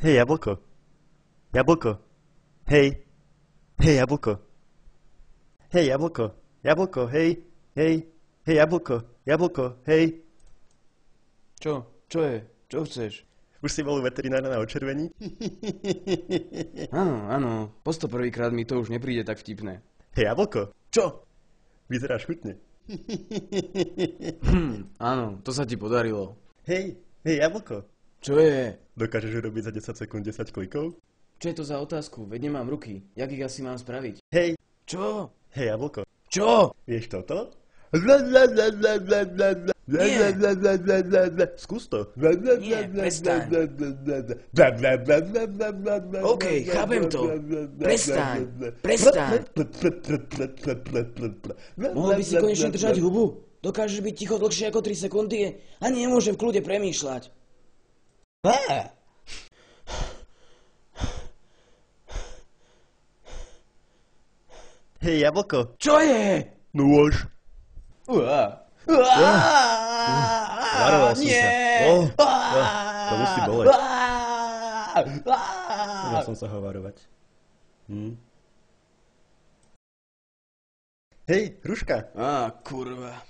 Hej, jablko. Jablko. Hej. Hej, jablko. Hej, jablko. Jablko, hej. Hej. Hej, jablko. Jablko, hej. Čo? Čo je? Čo chceš? Už si bol u veterinára na očervení? Áno, áno. Po 101. mi to už nepríde tak vtipné. Hej, jablko. Čo? Vyzeráš chutne. Áno, to sa ti podarilo. Hej. Hej, jablko. Čo je? Dokážeš urobiť za 10 sekúnd 10 klikov? Čo je to za otázku? Veď nemám ruky. Jak ich asi mám spraviť? Hej. Čo? Hej, jablko. Čo? Vieš toto? Nie. Skús to. Nie, prestaň. OK, chápem to. Prestaň. Prestaň. Mohol by si konečne držať hubu? Dokážeš byť ticho dlhšie ako 3 sekundy a nemôžem v kľude premýšľať. Hej, jablko. Čo je? Nôž. Varoval som ťa. To musí boleť. Chcel som sa ho varovať. Hej, hruška. Kurva.